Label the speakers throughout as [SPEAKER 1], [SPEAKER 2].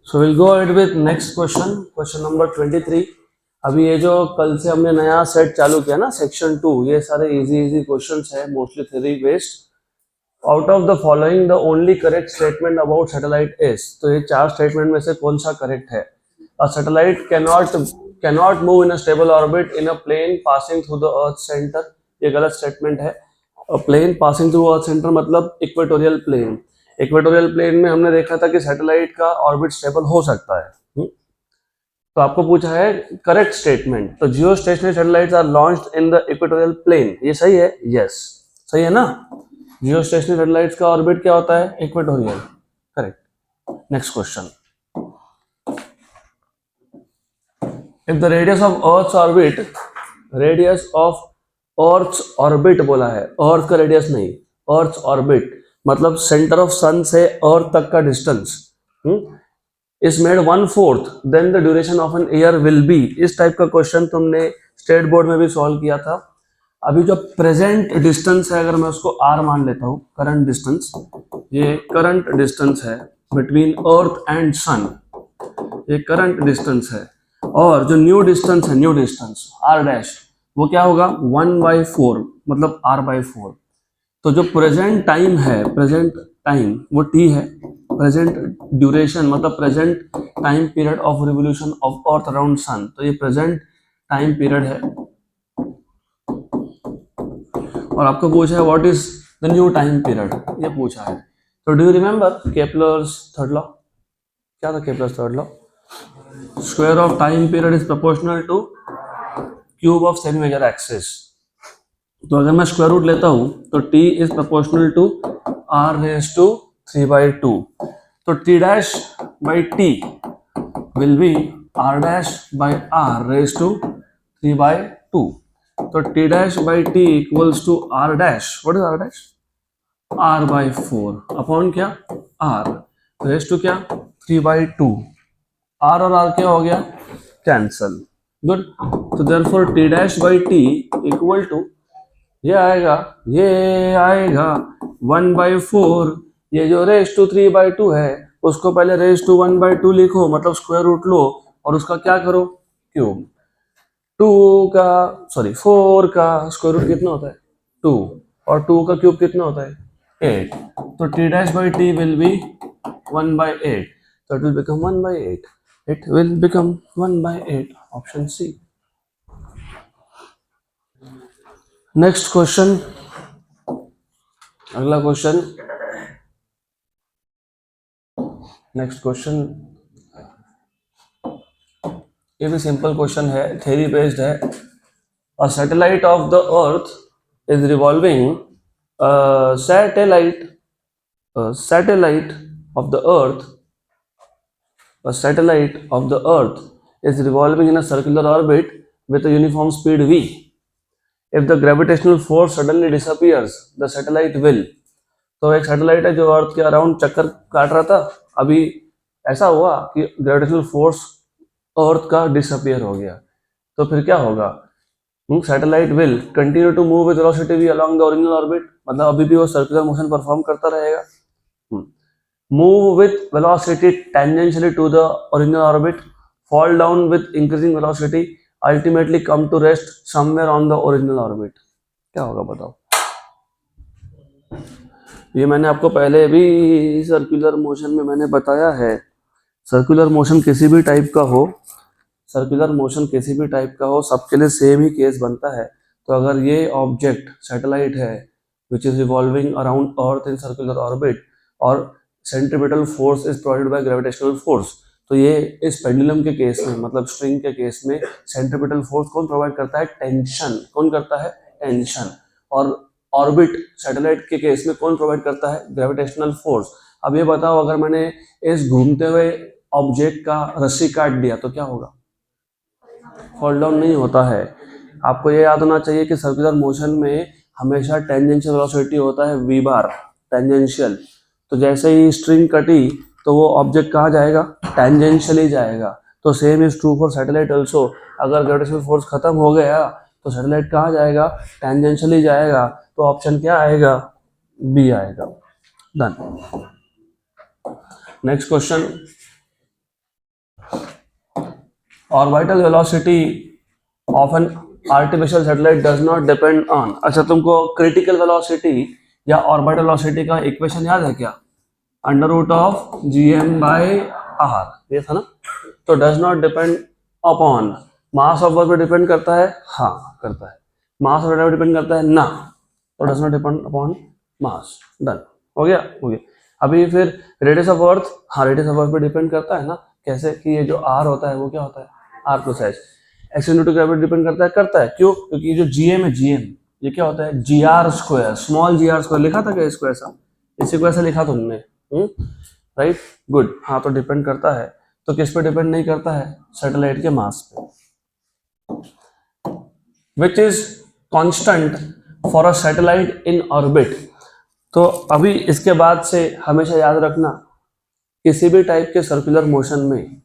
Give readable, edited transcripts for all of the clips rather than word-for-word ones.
[SPEAKER 1] So will go ahead with next question, question number 23। अभी ये जो कल से हमने नया सेट चालू किया ना, सेक्शन 2, ये सारे इजी क्वेश्चंस है, mostly theory based. Out of the following the only correct statement about satellite is, तो ये 4 स्टेटमेंट में से कौन सा करेक्ट है? A satellite cannot move in a stable orbit in a plane passing through the earth centre, ये गलत statement है। Plane passing through earth centre मतलब इक्वेटोरियल प्लेन। इक्वेटोरियल प्लेन में हमने देखा था कि सैटेलाइट का ऑर्बिट स्टेबल हो सकता है। तो आपको पूछा है करेक्ट स्टेटमेंट, तो geostationary satellites are launched in the equatorial plane, ये सही है? यस, सही है ना। जियो स्टेशनरी सैटेलाइट्स का ऑर्बिट क्या होता है? Equatorial, correct. Next question, if the radius of earth's orbit बोला है, अर्थ का रेडियस नहीं, अर्थ्स ऑर्बिट मतलब सेंटर ऑफ सन से अर्थ तक का distance is made 1/4, then the duration of an year will be. इस टाइप का क्वेश्चन तुमने स्टेट बोर्ड में भी सॉल्व किया था। अभी जो प्रेजेंट डिस्टेंस है, अगर मैं उसको r मान लेता हूँ, करंट डिस्टेंस, ये करंट डिस्टेंस है बिटवीन अर्थ एंड सन, ये करंट डिस्टेंस है। और जो न्यू डिस्टेंस है, न्यू डिस्टेंस r डैश, वो क्या होगा? 1/4 मतलब r/4। तो जो प्रेजेंट टाइम है, प्रेजेंट टाइम वो t है, प्रेजेंट ड्यूरेशन मतलब present time period of revolution of earth around sun, तो ये प्रेजेंट टाइम पीरियड है। और आपको पूछा है what is the new time period, ये पूछा है। तो do you remember Kepler's third law? क्या था Kepler's third law? Square of time period is proportional to cube of semi major axis. तो अगर मैं स्क्वायर रूट लेता हूं तो t is proportional to r⁻3/2, तो t dash by t will be r⁻r⁻3/2। तो t dash by t equals to r dash, what is r dash? r/4 upon क्या? r raise to क्या? 3/2। r और r क्या हो गया? Cancel. Good. तो therefore t dash by t equal to, ये आएगा 1/4। ये जो रेस टू 3/2 है, उसको पहले रेस टू 1/2 लिखो, मतलब स्क्वायर रूट लो और उसका क्या करो? क्यूब। 4 का स्क्वायर रूट कितना होता है? 2, और 2 का क्यूब कितना होता है? 8। तो t dash by t will B 1/8, so it will become 1/8, it will become 1/8, option C. Next question, अगला क्वेश्चन, नेक्स्ट क्वेश्चन, ये भी सिंपल क्वेश्चन है, थ्योरी बेस्ड है। A satellite of the earth is revolving, satellite of the earth, a satellite of the earth is revolving in a circular orbit with a uniform speed v. If the gravitational force suddenly disappears, the satellite will. तो एक satellite है जो अर्थ के around चक्कर काट रहा था, अभी ऐसा हुआ कि ग्रेविटेशनल फोर्स अर्थ का डिसअपियर हो गया, तो फिर क्या होगा? Satellite will continue to move with velocity v along the original orbit, मतलब अभी भी वो सर्कुलर मोशन परफॉर्म करता रहेगा। Move with velocity tangentially to the original orbit, fall down with increasing velocity, ultimately come to rest somewhere on the original orbit। क्या होगा बताओ? ये मैंने आपको पहले भी सर्कुलर मोशन में मैंने बताया है। सर्कुलर मोशन किसी भी टाइप का हो, सर्कुलर मोशन किसी भी टाइप का हो, सबके लिए सेम ही केस बनता है। तो अगर ये ऑब्जेक्ट सैटेलाइट है which is revolving around earth in circular orbit और centripetal force is provided by gravitational force, तो ये इस पेंडुलम के केस में मतलब स्ट्रिंग के केस में सेंट्रीपिटल फोर्स कौन प्रोवाइड करता है? टेंशन। कौन करता है? टेंशन। और ऑर्बिट सैटेलाइट के केस में कौन प्रोवाइड करता है? Gravitational force. अब ये बताओ, अगर मैंने इस घूमते हुए ऑब्जेक्ट का रस्सी काट दिया तो क्या होगा? फॉल डाउन नहीं होता है। आपको ये याद होना चाहिए कि सर्कुलर मोशन में हमेशा टेंजेंशियल वेलोसिटी होता है v बार, टेंजेंशियल। तो जैसे ही स्ट्रिंग कटी तो वो ऑब्जेक्ट कहाँ जाएगा? टेंजेंशियली जाएगा। तो same is true for satellite also. अगर ग्रेविटेशनल फोर्स खत्म हो गया तो सैटेलाइट कहाँ जाएगा? टेंजेंशियली जाएगा। तो ऑप्शन क्या आएगा? बी आएगा। Done. Next question, orbital velocity of an artificial satellite does not depend on, अच्छा तुमको क्रिटिकल वेलोसिटी या ऑर्बिटल वेलोसिटी का इक्वेशन याद है क्या? अंडर रूट ऑफ gm/r, ये था ना। तो does not depend upon mass of work पे डिपेंड करता है, हाँ करता है। मास ऑफ डेटा पे डिपेंड करता है ना, तो does not depend upon mass. Done, हो गया हो गया। अभी फिर रेडियस ऑफ अर्थ, हाँ रेडियस ऑफ अर्थ पे डिपेंड करता है ना, कैसे कि ये जो आर होता है वो क्या होता है, R plus H. Extent to gravity depend करता है क्यों? क्योंकि ये जो जीएम है, जीएम ये क्या होता है, G are square, small G are square लिखा था क्या इसको ऐसा, इसी को ऐसा लिखा तुमने, राइट गुड। हाँ तो डिपेंड करता है, तो किस पे डिपेंड नहीं करता है, सैटेलाइट के मास पे, which is constant for a satellite in orbit. तो अभी इसके बाद से हमेशा याद रखना, किसी भी टाइप के सर्कुलर मोशन में,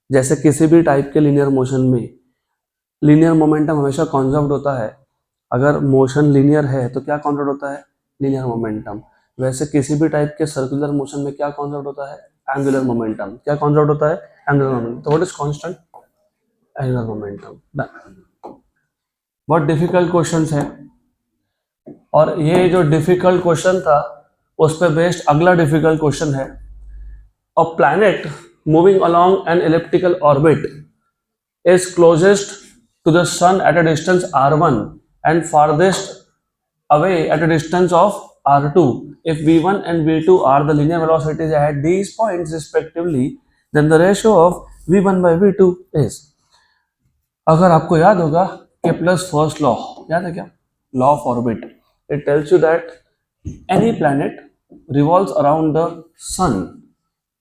[SPEAKER 1] जैसे किसी भी टाइप के लीनियर मोशन में, लीनियर मोमेंटम हमेशा कॉन्जर्व्ड होता है। अगर मोशन लीनियर है तो क्या कॉन्जर्व्ड होता है, लीनियर मोमेंटम। वैसे किसी भी टाइप के सर्कुलर मोशन में क्या कॉन्जर्व्ड होता है, एंगुलर मोमेंटम। क्या कॉन्जर्व्ड होता है, एंगुलर मोमेंटम। तो what is constant, angular momentum. बहुत डिफिकल्ट क्वेश्चंस है, और ये जो डिफिकल्ट क्वेश्चन था उस पर बेस्ड अगला डिफिकल्ट क्वेश्चन है। A planet moving along an elliptical orbit is closest to the sun at a distance r1 and farthest away at a distance of r2. If v1 and v2 are the linear velocities at these points respectively, then the ratio of v1 by v2 is, अगर आपको याद होगा कि plus first law याद है क्या, law of orbit, it tells you that any planet revolves around the sun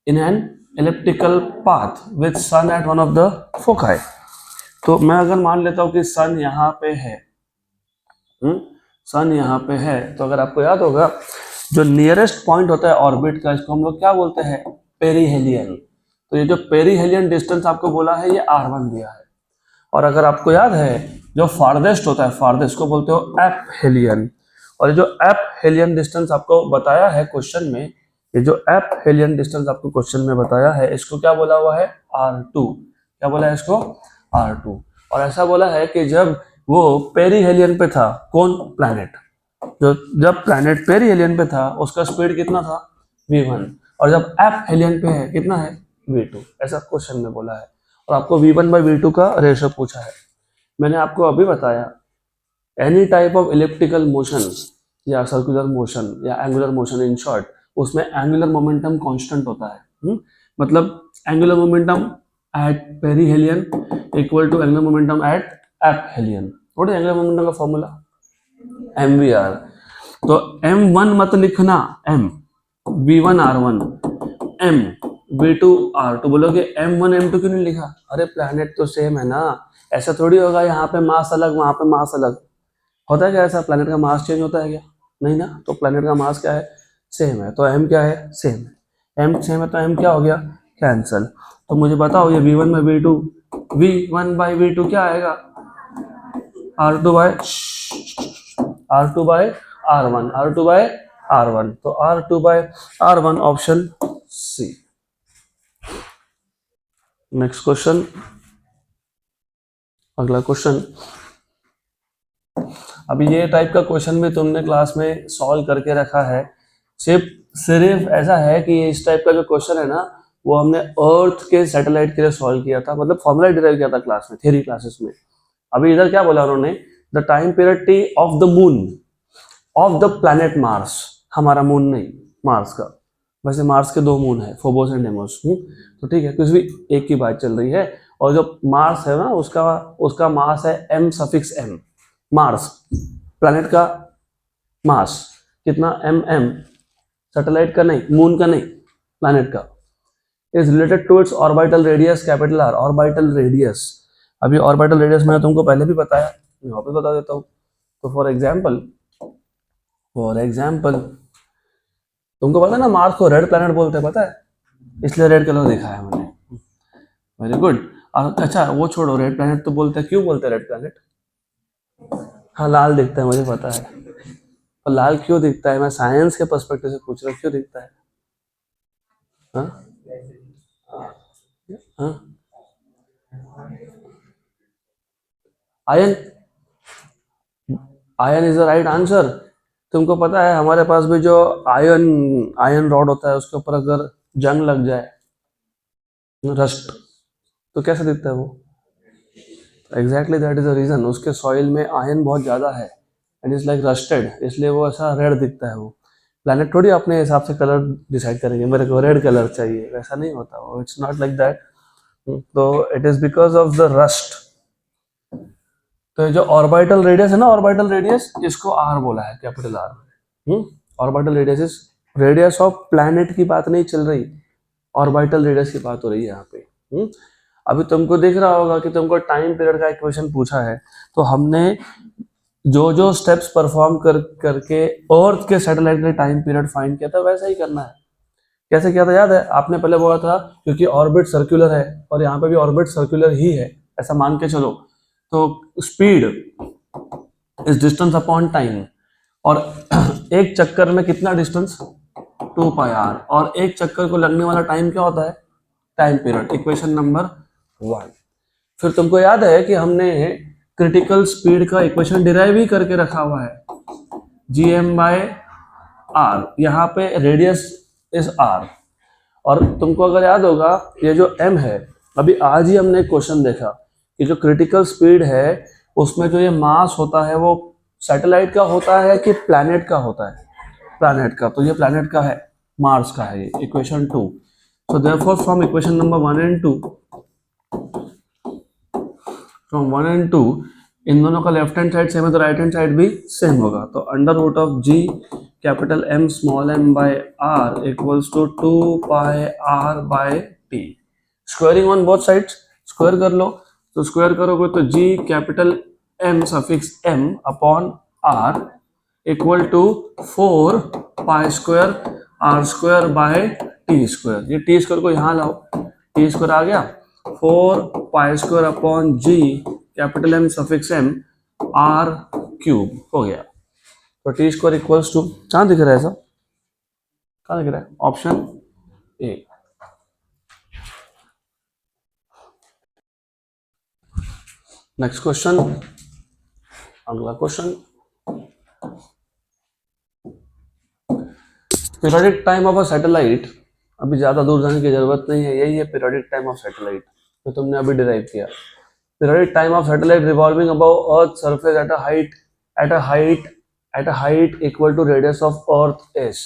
[SPEAKER 1] in an elliptical path with sun at one of the foci. तो मैं अगर मान लेता हूं कि सन यहाँ पे है, सन यहाँ पे है, तो अगर आपको याद होगा जो नियरेस्ट पॉइंट होता है ऑर्बिट का, इसको हम लोग क्या बोलते हैं, पेरीहेलियन। तो ये जो पेरीहेलियन डिस्टेंस आपको बोला है ये r1 दिया है। और अगर आपको याद है जो फार्देस्ट होता है, फार्देस्ट को बोलते हो एपहेलियन। और ये जो एपहेलियन डिस्टेंस आपको बताया है क्वेश्चन में, ये जो एपहेलियन डिस्टेंस आपको क्वेश्चन में बताया है, इसको क्या बोला हुआ है, r2। क्या बोला है इसको, r2। और ऐसा बोला है कि जब वो पेरीहेलियन पे था, कौन, प्लैनेट, जो जब प्लैनेट पेरीहेलियन पे था उसका स्पीड कितना था, v1, और जब एपहेलियन पे है कितना है, v2। ऐसा क्वेश्चन में बोला है। और आपको v1 बाई v2 का रेशो पूछा है। मैंने आपको अभी बताया any type of elliptical motion या सर्कुलर मोशन या एंगुलर मोशन इन शॉर्ट, उसमें एंगुलर मोमेंटम कांस्टेंट होता है। मतलब angular momentum at perihelion equal to angular momentum at aphelion. What is angular momentum का फॉर्मूला, mvr। तो m1 मत लिखना, m v1 r1, m v2 r2। बोलोगे m1 m2 क्यों नहीं लिखा, अरे प्लैनेट तो सेम है ना, ऐसा थोड़ी होगा यहाँ पे मास अलग वहां पे मास अलग, होता है क्या ऐसा, प्लैनेट का मास चेंज होता है क्या, नहीं ना। तो प्लैनेट का मास क्या है, सेम है, तो m क्या है, सेम है। m सेम है तो m क्या हो गया, कैंसल। तो मुझे बताओ ये v1 by v2, v1 by v2 क्या आएगा, r2 bye r2 by r1, r2 by r1, तो r2 by r1 option C. Next question, अगला क्वेश्चन। अभी ये टाइप का क्वेश्चन भी तुमने क्लास में सॉल्व करके रखा है, सिर्फ ऐसा है कि इस टाइप का जो क्वेश्चन है ना वो हमने अर्थ के सैटेलाइट के लिए सॉल्व किया था, मतलब फॉर्मूला डिराइव किया था क्लास में, थ्योरी क्लासेस में। अभी इधर क्या बोला उन्होंने, the time period T of the moon of the planet Mars, हमारा मून नहीं, मार्स का। वैसे मार्स के दो मून है, फोबोस एंड डेमोस, तो ठीक है, कुछ भी एक की बात चल रही है। और जो मार्स है ना उसका मास है m⁻m, मार्स प्लैनेट का मास कितना, mm, सैटेलाइट का नहीं, मून का नहीं, प्लैनेट का, is related to its orbital radius capital R, orbital radius. अभी ऑर्बिटल रेडियस मैंने तुमको पहले भी बताया, मैं वापस बता देता हूँ। तो फॉर एग्जाम्पल तुमको पता है ना मार्स को रेड प्लैनेट बोलते हैं, पता है, इसलिए रेड कलर दिखाया है मैंने, वेरी गुड। अच्छा वो छोड़ो, रेड प्लैनेट तो बोलते हैं, क्यों बोलते हैं रेड प्लैनेट, हाँ लाल दिखता है मुझे पता है, और लाल क्यों दिखता है, मैं साइंस के पर्सपेक्टिव से पूछ रहा हूँ, क्यों दिखता है, हाँ हाँ ion, ion is the right answer. तुमको पता है हमारे पास भी जो आयन रॉड होता है उसके ऊपर अगर जंग लग जाए, रस्ट, तो कैसे दिखता है वो? Exactly that is the reason, उसके सॉइल में आयन बहुत ज्यादा है एंड इज लाइक रस्टेड, इसलिए वो ऐसा रेड दिखता है। वो प्लैनेट थोड़ी अपने हिसाब से कलर डिसाइड करेंगे, मेरे को रेड कलर चाहिए, वैसा नहीं होता वो, इट्स नॉट लाइक दैट। तो it is because of the rust. तो ये जो ऑर्बिटल रेडियस है ना, ऑर्बिटल रेडियस, इसको आर बोला है, capital R. Orbital radius is radius of planet की बात नहीं चल रही, ऑर्बिटल रेडियस की बात हो रही है यहाँ पे। अभी तुमको दिख रहा होगा कि तुमको टाइम पीरियड का इक्वेशन पूछा है, तो हमने जो जो स्टेप्स परफॉर्म करके अर्थ के सैटेलाइट का टाइम पीरियड फाइंड किया था, वैसा ही करना है। कैसे किया था याद है? आपने पहले बोला था क्योंकि ऑर्बिट सर्कुलर है और यहाँ पे भी ऑर्बिट सर्कुलर ही है, ऐसा मान के चलो, तो speed is distance upon time, और एक चक्कर में कितना डिस्टेंस? 2 पाई आर, और एक चक्कर को लगने वाला टाइम क्या होता है? Time period. Equation number 1। फिर तुमको याद है कि हमने क्रिटिकल स्पीड का इक्वेशन डिराइव ही करके रखा हुआ है, gm बाय आर, यहाँ पे रेडियस इज आर। और तुमको अगर याद होगा ये जो m है, अभी आज ही हमने क्वेश्चन देखा कि जो क्रिटिकल स्पीड है उसमें जो ये मास होता है वो सैटेलाइट का होता है कि प्लैनेट का होता है? प्लैनेट का। तो ये प्लैनेट का है, मार्स का है, ये equation 2। So therefore from equation number 1 and 2, from 1 and 2, इन दोनों का लेफ्ट हैंड साइड सेम है तो राइट हैंड साइड भी सेम होगा। तो under root of G capital M small m by R equals to 2 pi R by T. Squaring on both sides, square कर लो, तो स्क्वायर करोगे तो G capital M suffix m upon R equal to 4 pi square are square by T square. ये T square को यहाँ लाओ, T square आ गया, 4 pi square upon G capital M suffix m R cube हो गया। तो टी स्क्वायर इक्वल्स टू, कहाँ दिख रहा है सब? कहाँ दिख रहा है? Option A. नेक्स्ट क्वेश्चन, अगला question, periodic time of a satellite. अभी ज्यादा दूर जाने की जरूरत नहीं है, यही है पीरियोडिक टाइम ऑफ सैटेलाइट जो तुमने अभी डिराइव किया। Periodic time of satellite revolving above earth surface at a height equal to radius of earth S.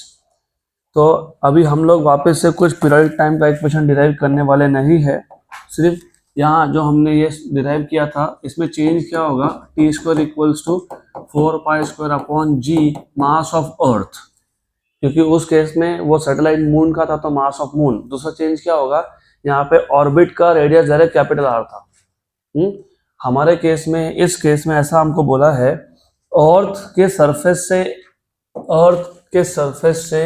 [SPEAKER 1] तो अभी हम लोग वापस से कुछ पीरियोडिक टाइम का इक्वेशन डिराइव करने वाले नहीं है, सिर्फ यहाँ जो हमने ये डिराइव किया था इसमें चेंज क्या होगा, T square equals to 4 pi square upon G mass of earth, क्योंकि उस केस में वो सैटेलाइट मून का था तो मास ऑफ मून। दूसरा चेंज क्या होगा, यहाँ पे ऑर्बिट का रेडियस डायरेक्ट कैपिटल आर था। हमारे केस में, इस केस में ऐसा हमको बोला है, अर्थ के सरफेस से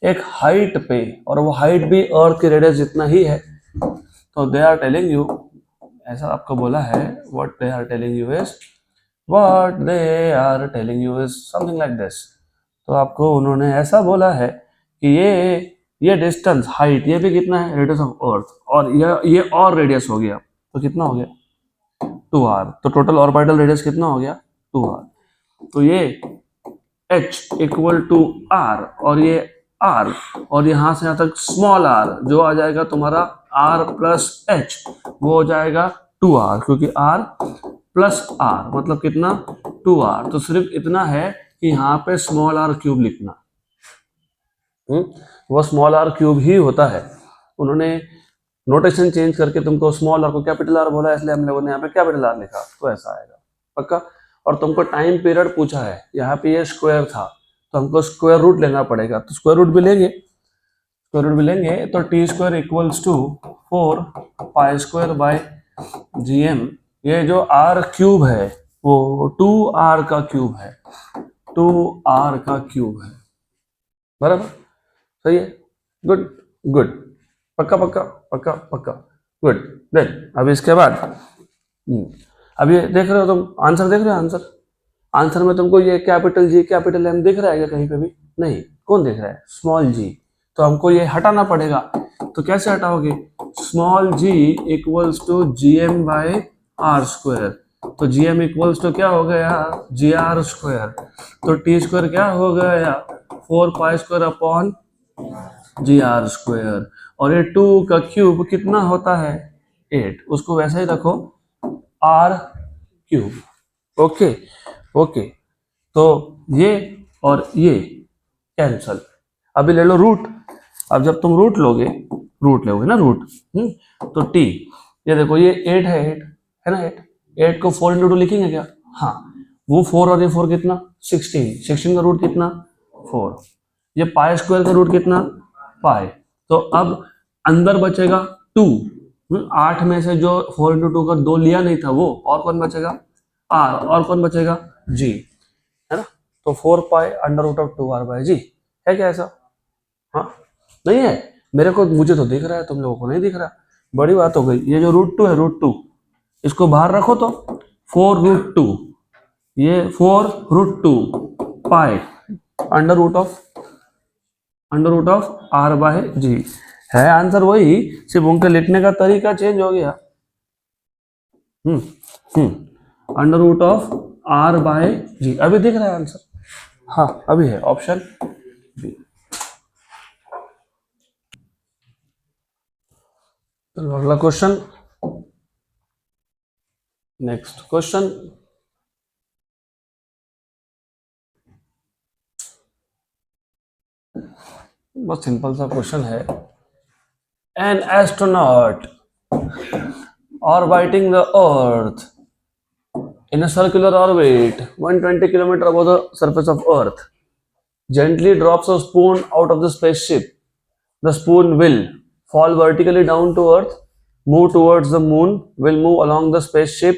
[SPEAKER 1] एक हाइट पे, और वो हाइट भी अर्थ के रेडियस जितना ही है। तो दे आर टेलिंग यू, ऐसा आपको बोला है, what they are telling you is something like this. तो आपको उन्होंने ऐसा बोला है कि ये डिस्टेंस, हाइट, ये भी कितना है? रेडियस ऑफ अर्थ, और ये और रेडियस हो गया, तो कितना हो गया? 2r। तो टोटल ऑर्बिटल रेडियस कितना हो गया? 2r। तो ये h इक्वल टू r, और ये r, और यहां से यहां तक स्मॉल r जो आ जाएगा तुम्हारा r प्लस h, वो हो जाएगा 2r, क्योंकि r प्लस r मतलब कितना? 2r। तो सिर्फ इतना है कि यहाँ पे स्मॉल r क्यूब लिखना, वो स्मॉल r क्यूब ही होता है। उन्होंने नोटेशन चेंज करके तुमको स्मॉल r को कैपिटल R बोला, इसलिए हम लोगों ने यहाँ पे कैपिटल R लिखा, तो ऐसा आएगा पक्का। और तुमको टाइम पीरियड पूछा है, यहाँ पे ये स्क्वायर था तो हमको स्क्वायर रूट लेना पड़ेगा, तो स्क्वायर रूट भी लेंगे, तो T square equals to 4 pi square by GM। ये जो R क्यूब है वो 2R का क्यूब है, 2R का क्यूब है, बराबर, सही है, गुड, पक्का, गुड। देन अब इसके बाद अब ये देख रहे हो तुम, आंसर देख रहे हो? आंसर में तुमको ये कैपिटल G कैपिटल M दिख रहा है क्या कहीं पे भी? नहीं। कौन दिख रहा है? Small g। तो हमको ये हटाना पड़ेगा, तो कैसे हटाओगे? Small g equals to GM by R square. तो जी एम इक्वल्स टू क्या हो गया, जी आर स्क्वायर। तो टी स्क्वायर क्या हो गया, 4 pi square upon G are square. और ये 2 का क्यूब कितना होता है, 8, उसको वैसा ही रखो आर क्यूब। ओके ओके, तो ये और ये कैंसल। अभी ले लो रूट। अब जब तुम रूट लोगे ना रूट, तो टी, ये देखो ये 8 है, 8 है ना, 8 को 4 इंटू 2 लिखेंगे क्या, हाँ, वो 4 और ये 4 कितना 16, 16 का रूट कितना 4, ये पाई स्क्वायर का रूट कितना पाई। तो अब अंदर बचेगा 2, 8 में से जो 4 इंटू 2 का 2 लिया नहीं था वो, और कौन बचेगा आर, और कौन बचेगा जी, है ना। तो 4 pi under root of 2 R by G, है क्या ऐसा, हाँ नहीं है, मेरे को, मुझे तो दिख रहा है, तुम लोगों को नहीं दिख रहा, बड़ी बात हो गई। ये जो √2 है, √2 इसको बाहर रखो तो 4√2, ये 4√2 pi under root of R by G, है आंसर वही, सिर्फ उनके लिखने का तरीका चेंज हो गया। Under root of R by G, अभी दिख रहा है आंसर, हाँ अभी है ऑप्शन बी। चलो अगला क्वेश्चन, नेक्स्ट क्वेश्चन, बहुत सिंपल सा क्वेश्चन है। An astronaut orbiting the earth in a circular orbit 120 kilometers above the surface of earth gently drops a spoon out of the spaceship. The spoon will fall vertically down to earth, move towards the moon, will move along the spaceship,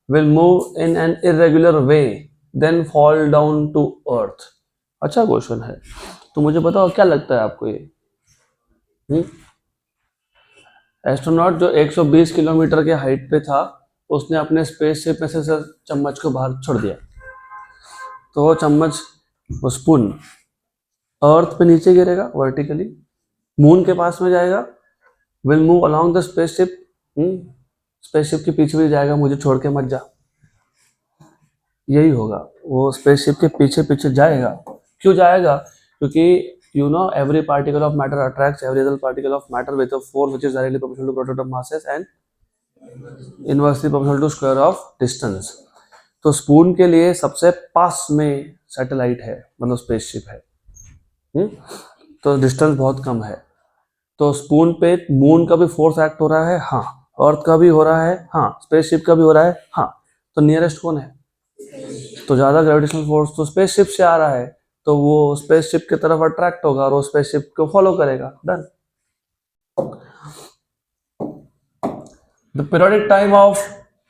[SPEAKER 1] will move in an irregular way, then fall down to earth. अच्छा question है, तो मुझे बताओ क्या लगता है आपको ये। एस्ट्रोनॉट जो 120 किलोमीटर के हाइट पे था, उसने अपने स्पेसशिप में से चम्मच को बाहर छोड़ दिया, तो वो चम्मच, वो स्पून अर्थ पे नीचे गिरेगा वर्टिकली, मून के पास में जाएगा, will move along the spaceship, spaceship के पीछे भी जाएगा, मुझे छोड़ के मत जा, यही होगा, वो स्पेसशिप के पीछे पीछे जाएगा। क्यों जाएगा, क्योंकि you know every particle of matter attracts every other particle of matter with a force which is directly proportional to product of masses and inversely proportional to square of distance. तो spoon के लिए सबसे पास में satellite है, मतलब spaceship है, तो distance बहुत कम है, तो स्पून पे मून का भी फोर्स एक्ट हो रहा है, हाँ, अर्थ का भी हो रहा है, हाँ, स्पेसशिप का भी हो रहा है, हाँ, तो नियरेस्ट कौन है, तो ज्यादा ग्रेविटेशनल फोर्स तो स्पेसशिप से आ रहा है, तो वो स्पेसशिप की तरफ अट्रैक्ट होगा और वो स्पेसशिप को फॉलो करेगा, done. The periodic time of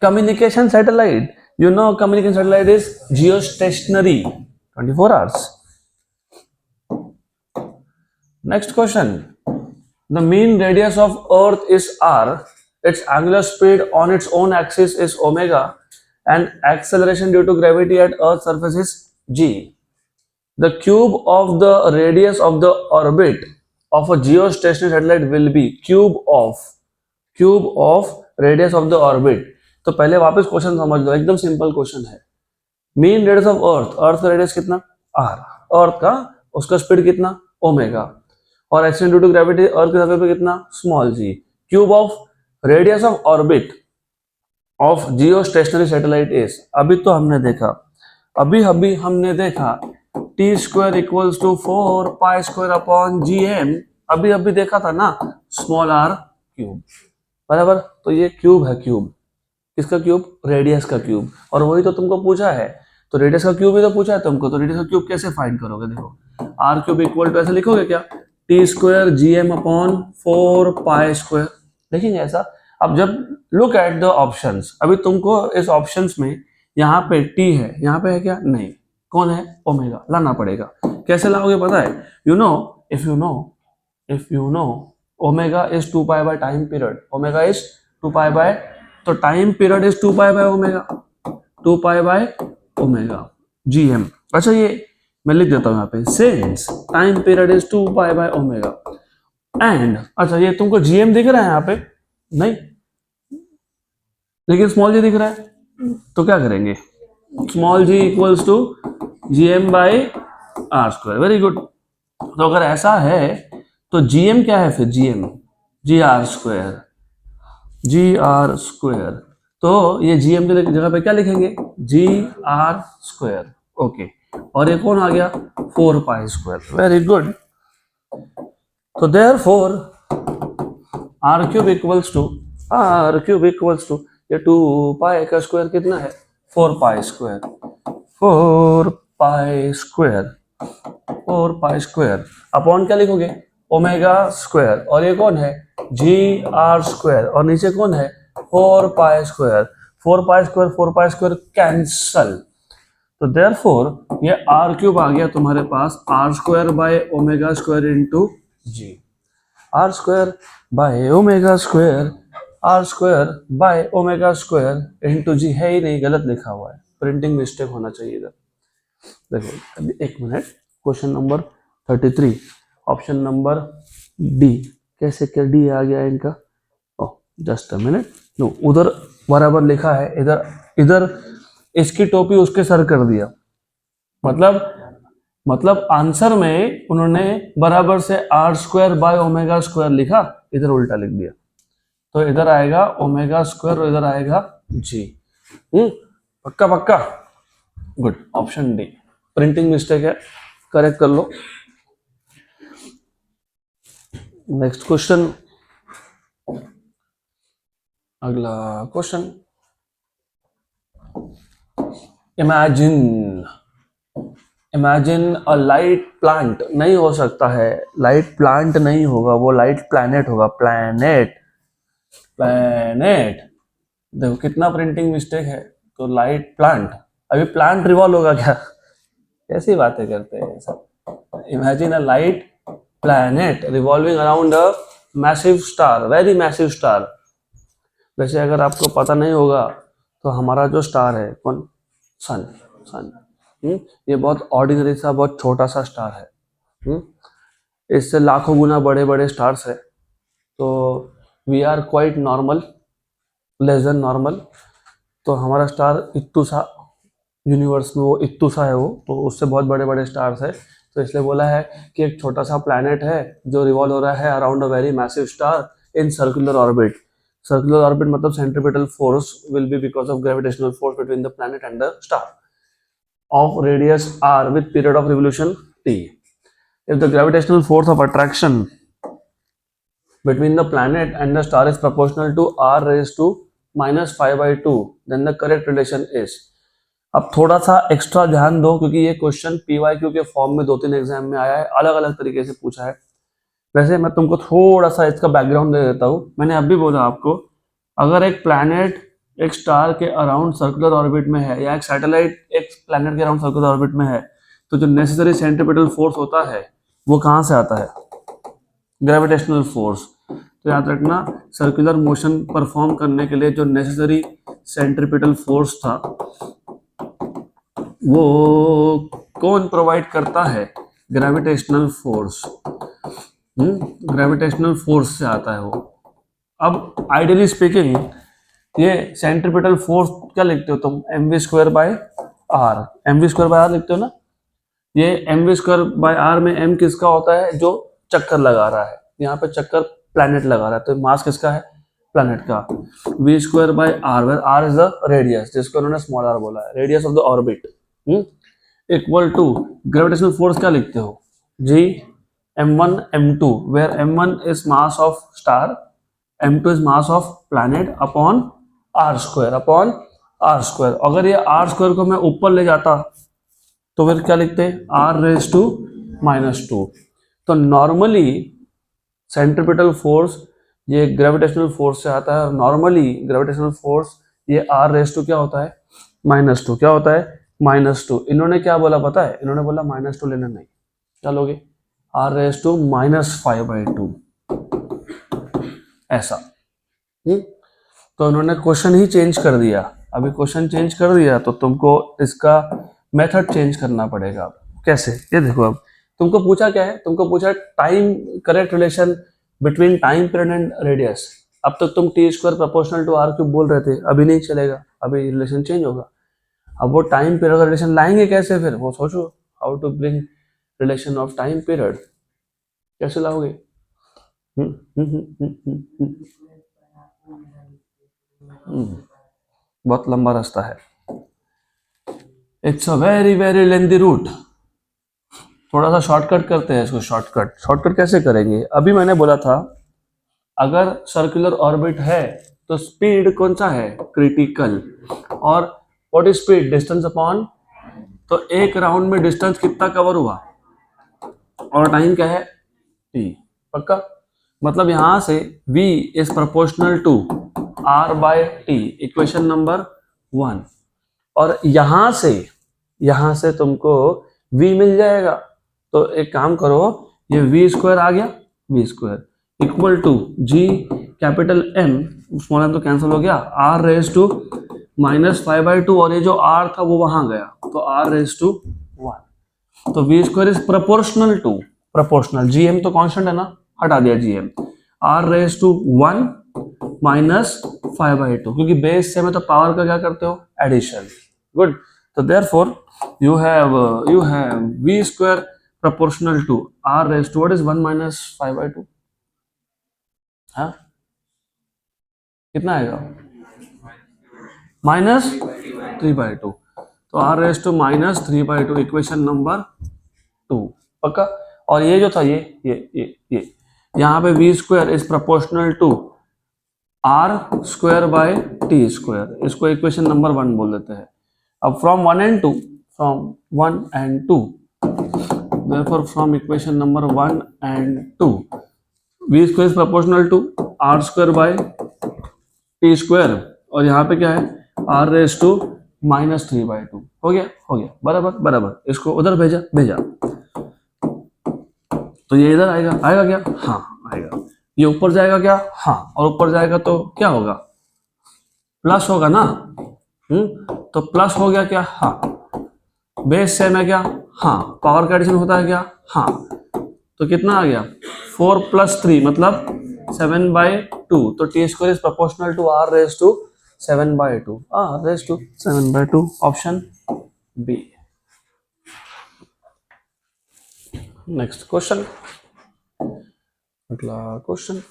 [SPEAKER 1] communication satellite, you know communication satellite is geostationary 24 hours. Next question, the mean radius of earth is r, its angular speed on its own axis is omega, and acceleration due to gravity at earth's surface is g. The cube of the radius of the orbit of a geostationary satellite will be cube of radius of the orbit. तो पहले वापस question समझ लो, एकदम simple question है। Mean radius of अर्थ का radius कितना r, अर्थ का उसका स्पीड कितना ओमेगा, और accident due to gravity earth के सरफेस पे कितना small g, cube of radius of orbit of geostationary satellite is, अभी हमने देखा T square equals to 4 pi square upon G M, अभी देखा था ना, स्मॉल आर क्यूब, बराबर। तो ये क्यूब है, क्यूब किसका क्यूब, रेडियस का क्यूब, और वही तो तुमको पूछा है, तो रेडियस का क्यूब ही तो पूछा है तुमको, तो रेडियस का क्यूब कैसे फाइंड करोगे, देखो आर क्यूब इक्वल टू ऐसे लिखोगे क्या, T square G M upon 4 pi square, लिखेंगे ऐसा। अब जब लुक एट द ऑप्शंस, अभी तुमको इस ऑप्शंस में यहाँ पे टी है, यहाँ पे है क्या, नहीं, कौन है, ओमेगा, लाना पड़ेगा। कैसे लाओगे पता है, if you know omega is 2 pi by time period, omega is 2 pi by, तो time period is 2 pi by omega, 2 pi by omega G M. अच्छा ये मैं लिख देता हूँ यहाँ पे, since time period is 2 pi by omega and, अच्छा ये तुमको जीएम दिख रहा है यहाँ पे, नहीं, लेकिन स्मॉल जी दिख रहा है, तो क्या करेंगे, small g equals to G M by R square. Very good. तो अगर ऐसा है तो जी एम क्या है फिर, G M G are square, G are square. तो ये जी एम की जगह पे क्या लिखेंगे, जी आर स्क्वायर। ओके, और ये कौन आ गया, 4 पाई स्क्वायर। Very good. तो therefore r cube equals to ये 2 पाई का स्क्वायर कितना है, 4 pi square. 4 pi square, 4 pi square upon क्या लिखोगे, ओमेगा स्क्वायर। और ये कौन है, जी आर स्क्वायर, और नीचे कौन है, 4 pi square. 4 pi square 4 pi square cancel. तो देयरफॉर ये आर क्यूब आ गया तुम्हारे पास r square by omega square into G. Are square by omega square, are square by omega square into G है ही नहीं, गलत लिखा हुआ है, प्रिंटिंग मिस्टेक होना चाहिए इधर। देखो अभी एक minute, question number 33 option number D. कैसे क्या डी आ गया इनका, oh just a minute, no उधर बराबर लिखा है, इधर इधर इसकी टोपी उसके सर कर दिया। मतलब आंसर में उन्होंने बराबर से R square by omega square लिखा, इधर उल्टा लिख दिया। तो इधर आएगा ओमेगा स्क्वायर और इधर आएगा जी। पक्का पक्का, good, option D. Printing mistake है, करेक्ट कर लो। नेक्स्ट क्वेश्चन, अगला question. Imagine a light plant, नहीं हो सकता है, लाइट प्लांट नहीं होगा, वो लाइट प्लैनेट होगा, प्लैनेट प्लैनेट। देखो कितना प्रिंटिंग मिस्टेक है। तो लाइट प्लांट, अभी प्लांट रिवॉल्व होगा क्या, कैसी बातें करते हैं सब। Imagine a light planet revolving around a massive star, very massive star. वैसे अगर आपको पता नहीं होगा तो हमारा जो स्टार है कौन, सन। सन ये बहुत ऑर्डिनरी सा बहुत छोटा सा स्टार है। इससे लाखों गुना बड़े बड़े स्टार्स है। तो we are quite normal, less than normal. तो हमारा स्टार इत्तू सा, यूनिवर्स में वो इत्तू सा है वो, तो उससे बहुत बड़े बड़े स्टार्स है। तो इसलिए बोला है कि एक छोटा सा प्लैनेट है जो रिवॉल्व हो रहा है around a very massive star in circular orbit. Circular orbit मतलब centripetal force will be because of gravitational force between the planet and the star of radius r with period of revolution t. If the gravitational force of attraction between the planet and the star is proportional to r raised to -5/2, then the correct relation is। अब थोड़ा सा extra ध्यान दो क्योंकि ये question PYQ के form में 2-3 exam में आया है, अलग अलग तरीके से पूछा है। वैसे मैं तुमको थोड़ा सा इसका बैकग्राउंड दे देता हूँ। मैंने अभी बोला आपको, अगर एक प्लैनेट एक स्टार के अराउंड सर्कुलर ऑर्बिट में है या एक सैटेलाइट एक प्लैनेट के अराउंड सर्कुलर ऑर्बिट में है, तो जो नेसेसरी सेंट्रीपिटल फोर्स होता है वो कहाँ से आता है, ग्रेविटेशनल फोर्स। तो याद रखना, सर्कुलर मोशन परफॉर्म करने के लिए जो नेसेसरी सेंट्रीपिटल फोर्स था वो कौन प्रोवाइड करता है, ग्रेविटेशनल फोर्स। ग्रेविटेशनल फोर्स से आता है वो। अब आइडियली स्पीकिंग ये सेंट्रीपिटल फोर्स क्या लिखते हो तुम, mv square by r, mv square by r लिखते हो ना। ये mv स्क्वायर बाय आर में m किसका होता है, जो चक्कर लगा रहा है, यहाँ पे चक्कर प्लैनेट लगा रहा है, तो मास किसका है, प्लैनेट का। v square by r, where r is the radius, जिसको उन्होंने स्मॉल आर बोला है, radius of the orbit, equal to gravitational force क्या लिखते हो, g m1 m2, where m1 is mass of star, m2 is mass of planet upon r square, upon r square. अगर ये are square को मैं ऊपर ले जाता तो फिर क्या लिखते हैं, आर रेज टू -2। तो नॉर्मली सेंट्रीपिटल फोर्स ये ग्रेविटेशनल फोर्स से आता है, और नॉर्मली ग्रेविटेशनल फोर्स ये आर रेज टू क्या होता है, -2। क्या होता है, -2। इन्होंने क्या बोला पता है, इन्होंने बोला -2 लेना नहीं, क्या लोगे, आर रेज टू -5/2 ऐसा। तो उन्होंने क्वेश्चन ही चेंज कर दिया। अभी क्वेश्चन चेंज कर दिया तो तुमको इसका मेथड चेंज करना पड़ेगा। कैसे, ये देखो, अब तुमको पूछा क्या है, तुमको पूछा time, correct relation between time period and radius. अब तक तुम T square proportional to r cube बोल रहे थे, अभी नहीं चलेगा, अभी रिलेशन चेंज होगा। अब वो टाइम पीरियड का रिलेशन लाएंगे कैसे, फिर वो सोचो, how to bring relation of time period, कैसे लाओगे? हम्म, हम्म, हम्म, हम्म, हम्म, बहुत लंबा रास्ता है, it's a very very lengthy route. थोड़ा सा शॉर्टकट करते हैं इसको, शॉर्टकट कैसे करेंगे? अभी मैंने बोला था अगर सर्कुलर ऑर्बिट है तो स्पीड कौन सा है? क्रिटिकल। और what is speed? Distance upon, तो एक राउंड में डिस्टेंस कितना कवर हुआ और टाइम क्या है? टी। पक्का? मतलब यहां से v is proportional to r by T, equation number 1। और यहां से तुमको v मिल जाएगा, तो एक काम करो, ये v स्क्वायर आ गया, v square equal to g capital M, small m तो कैंसिल हो गया, r रेज टू -5/2, और ये जो r था वो वहां गया, तो r रेज टू 1। तो v square is proportional to, proportional, gm तो कांस्टेंट है ना, हटा दिया gm, r रेज टू 1 -5/2, क्योंकि बेस से में तो पावर का क्या करते हो? एडिशन। गुड। तो therefore you have v square proportional to r raised to what is 1 -5/2, हाँ कितना आएगा? -3/2, तो r raised to -3/2, equation number 2। पक्का? और ये जो था ये यहाँ पे v square is proportional to r square by t square, इसको इक्वेशन नंबर 1 बोल देते हैं। अब from 1 and 2, therefore from equation number 1 and 2, v square is proportional to r square by t square, और यहाँ पे क्या है? r raised to -3/2। हो गया बराबर, इसको उधर भेजा, तो ये इधर आएगा क्या? हाँ आएगा। ये ऊपर जाएगा क्या? हाँ, और ऊपर जाएगा तो क्या होगा? प्लस होगा ना। तो प्लस हो गया क्या? हाँ। बेस सेम है क्या? हाँ। पावर का एडिशन होता है क्या? हाँ। तो कितना आ गया? 4 + 3 मतलब 7/2, तो T square is proportional to r raise to 7/2, r raise to 7/2, option B. Next question, अगला क्वेश्चन।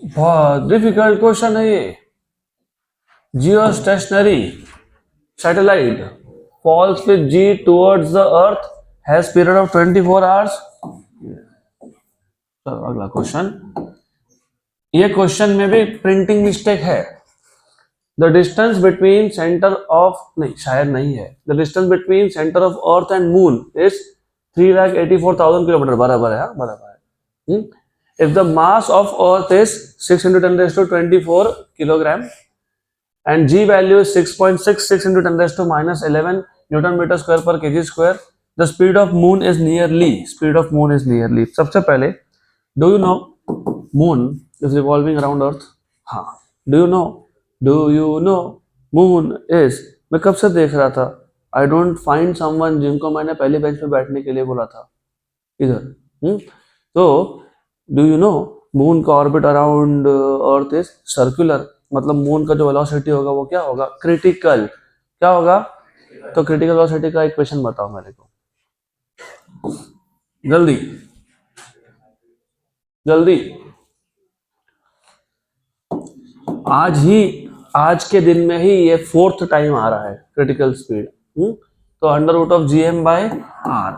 [SPEAKER 1] बहुत डिफिकल्ट क्वेश्चन है ये। Geostationary satellite falls with G towards the earth has period of 24 hours। चलो अगला क्वेश्चन। ये question में भी printing mistake है। The distance between centre of, नहीं शायद नहीं है, the distance between centre of earth and moon is 3,84,000 kilometre. बराबर है, बराबर है। If the mass of Earth is 610⁻24 kilogram and G value is 6.66 × 10⁻11 Newton meter square per kg square, the speed of moon is nearly, सबसे पहले, do you know moon is revolving around Earth? हाँ। Do you know moon is, मैं कब से देख रहा था, I don't find someone जिनको मैंने पहले बेंच पे बैठने के लिए बोला था इधर। तो डू यू नो मून का orbit around earth is circular, मतलब मून का जो वेलोसिटी होगा वो क्या होगा? क्रिटिकल। क्या होगा? तो क्रिटिकल वेलोसिटी का इक्वेशन बताओ मेरे को, जल्दी। आज के दिन में ही ये 4th टाइम आ रहा है क्रिटिकल स्पीड। तो √GM/r,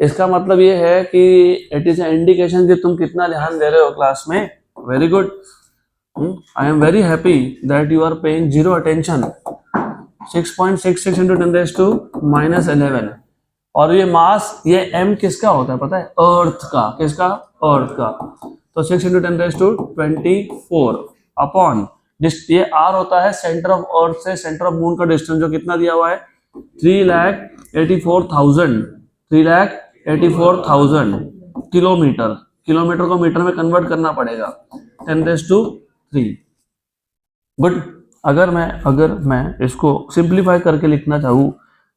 [SPEAKER 1] इसका मतलब ये है कि इट इज इंडिकेशन कि तुम कितना ध्यान दे रहे हो क्लास में। Very good, I am very happy that you are paying zero attention. 6.66 × 10⁻11, और ये मास, ये m किसका होता है पता है? अर्थ का। किसका? अर्थ का। तो 6 × 10⁻24 अपॉन, ये r होता है सेंटर ऑफ अर्थ से सेंटर ऑफ मून का डिस्टेंस, जो कितना दिया हुआ है? 3,84,000 किलोमीटर। को मीटर में कन्वर्ट करना पड़ेगा, 10⁻3। गुड। अगर मैं इसको सिंप्लीफाई करके लिखना चाहूँ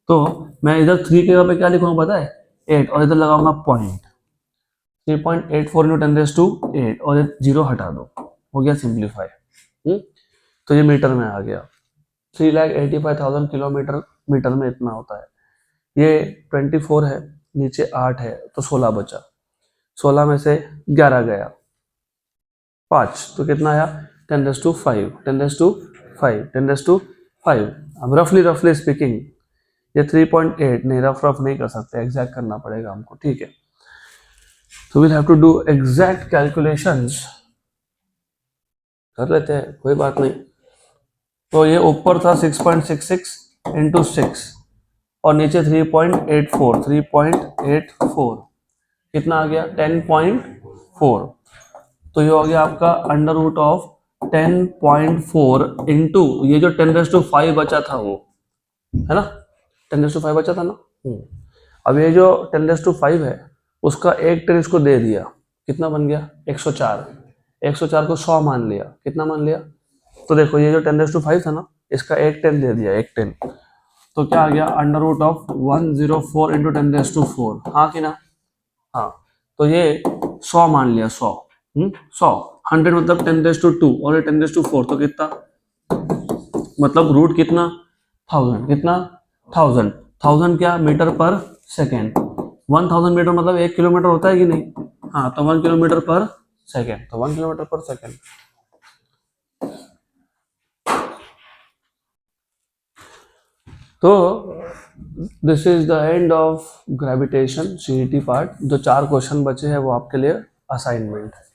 [SPEAKER 1] तो मैं इधर 3 के जगह पे क्या लिखूंगा पता है, 8, और इधर लगाऊंगा पॉइंट, 3.84 इंटू 10⁸ और 0 हटा दो, हो गया सिंप्लीफाई। तो ये मीटर में आ गया, 3,85,000 किलोमीटर मीटर में इतना होता है। ये 24 है, नीचे 8 है, तो 16 बचा, 16 में से 11 गया, 5, तो कितना आया 10⁵, 10⁵। अब रफली स्पीकिंग ये 3.8 नहीं, रफ नहीं कर सकते, एग्जैक्ट करना पड़ेगा हमको, ठीक है। तो we'll have to do exact calculations, कर लेते हैं, कोई बात नहीं। तो ये ऊपर था 6.66 इंटू 6 और नीचे 3.84 कितना आ गया 10.4, तो ये हो गया आपका अंडर रूट ऑफ 10.4 इंटू ये जो 10⁵ बचा था वो, है ना, 10⁵ बचा था ना। अब ये जो 10⁵ है उसका 1 10 इसको दे दिया, कितना बन गया 104, 104 को 100 मान लिया, कितना मान लिया, तो देखो ये जो 10⁵ था ना, इसका 1 10 दे दिया, 1 10, तो क्या आ गया अंडर रूट ऑफ 104 इंटू 10⁴, हाँ कि ना, हाँ। तो ये 100 मान लिया, 100 100 मतलब 10⁵2 और ये 10⁴, तो कितना, मतलब रूट कितना 1000, कितना 1000 क्या मीटर पर सेकेंड, 1000 मीटर मतलब 1 किलोमीटर होता है कि नहीं, हाँ, तो 1 किलोमीटर पर सेकेंड, तो 1 किलोमीटर पर सेकेंड। तो this is the end of gravitation CET part. जो 4 क्वेश्चन बचे हैं वो आपके लिए असाइनमेंट है।